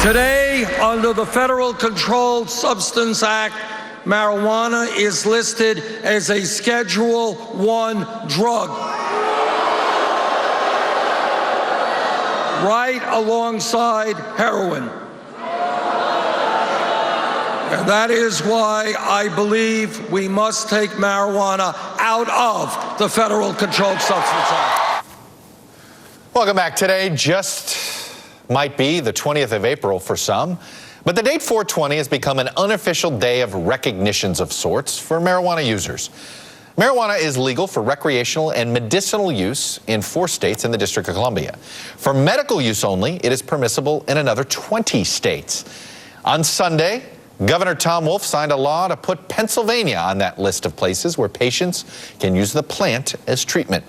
Today, under the Federal Controlled Substance Act, marijuana is listed as a Schedule I drug, right alongside heroin. And that is why I believe we must take marijuana out of the Federal Controlled Substance Act. Welcome back. Today just might be the 20th of April for some, but the date 420 has become an unofficial day of recognitions of sorts for marijuana users. Marijuana is legal for recreational and medicinal use in 4 states in the District of Columbia. For medical use only, it is permissible in another 20 states. On Sunday, Governor Tom Wolf signed a law to put Pennsylvania on that list of places where patients can use the plant as treatment.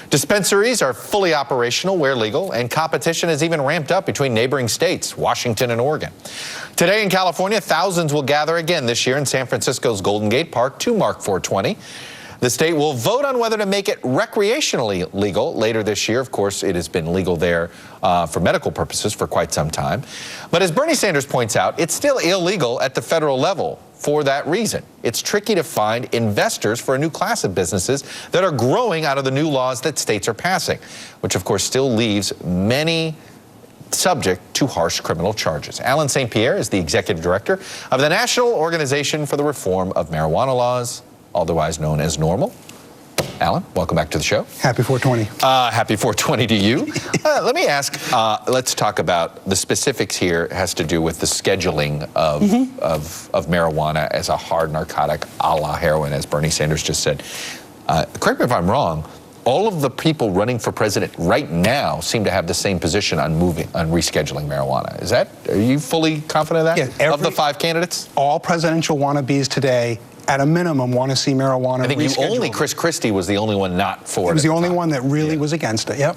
Dispensaries are fully operational where legal, and competition has even ramped up between neighboring states, Washington and Oregon. Today in California, thousands will gather again this year in San Francisco's Golden Gate Park to mark 420. The state will vote on whether to make it recreationally legal later this year. Of course, it has been legal there for medical purposes for quite some time. But as Bernie Sanders points out, it's still illegal at the federal level for that reason. It's tricky to find investors for a new class of businesses that are growing out of the new laws that states are passing, which of course still leaves many subject to harsh criminal charges. Alan St. Pierre is the executive director of the National Organization for the Reform of Marijuana Laws, otherwise known as NORML. Alan, welcome back to the show. Happy 420. Happy 420 to you. Let me ask, let's talk about the specifics here. It has to do with the scheduling of marijuana as a hard narcotic a la heroin, as Bernie Sanders just said. Correct me if I'm wrong, all of the people running for president right now seem to have the same position on rescheduling marijuana. Are you fully confident of that? Yeah, of the 5 candidates? All presidential wannabes today, at a minimum, want to see marijuana rescheduled. Chris Christie was the only one not for it. He was the only one that really was against it, yep.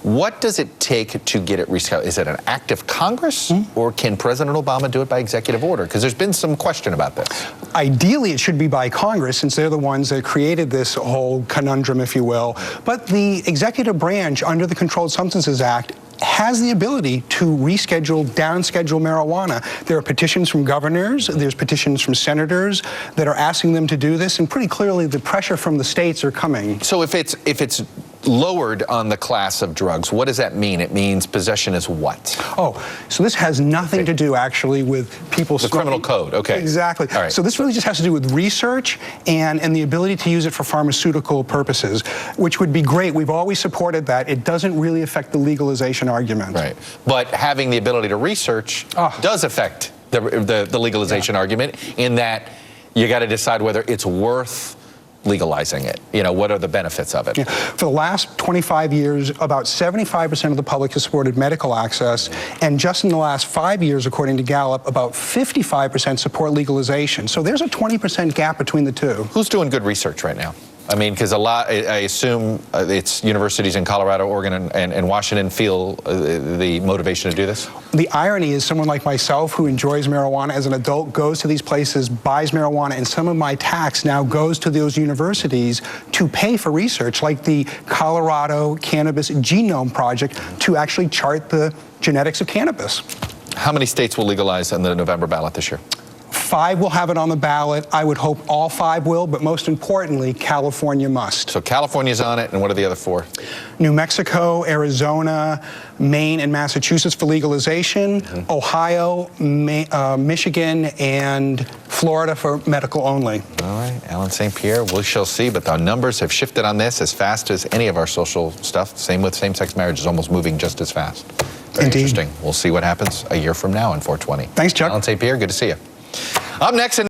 What does it take to get it rescheduled? Is it an act of Congress, or can President Obama do it by executive order? Because there's been some question about this. Ideally, it should be by Congress, since they're the ones that created this whole conundrum, if you will. But the executive branch, under the Controlled Substances Act, has the ability to reschedule, downschedule marijuana. There are petitions from governors, there's petitions from senators that are asking them to do this, and pretty clearly the pressure from the states are coming. So if it's lowered on the class of drugs, what does that mean? It means possession is what? Oh, so this has nothing to do actually with people the criminal code, okay. Exactly. All right. So this really just has to do with research and the ability to use it for pharmaceutical purposes, which would be great. We've always supported that. It doesn't really affect the legalization argument. Right. But having the ability to research does affect the legalization argument, in that you got to decide whether it's worth legalizing it. You know, what are the benefits of it? Yeah. For the last 25 years, about 75% of the public has supported medical access, and just in the last 5 years, according to Gallup, about 55% support legalization. So there's a 20% gap between the two. Who's doing good research right now? I mean, because I assume it's universities in Colorado, Oregon, and Washington feel the motivation to do this? The irony is someone like myself who enjoys marijuana as an adult goes to these places, buys marijuana, and some of my tax now goes to those universities to pay for research, like the Colorado Cannabis Genome Project, to actually chart the genetics of cannabis. How many states will legalize in the November ballot this year? 5 will have it on the ballot. I would hope all 5 will, but most importantly, California must. So California's on it, and what are the other 4? New Mexico, Arizona, Maine, and Massachusetts for legalization, Ohio, Michigan, and Florida for medical only. All right, Alan St. Pierre, we shall see, but the numbers have shifted on this as fast as any of our social stuff. Same with same-sex marriage, is almost moving just as fast. Very interesting. We'll see what happens a year from now in 420. Thanks, Chuck. Alan St. Pierre, good to see you. Up next.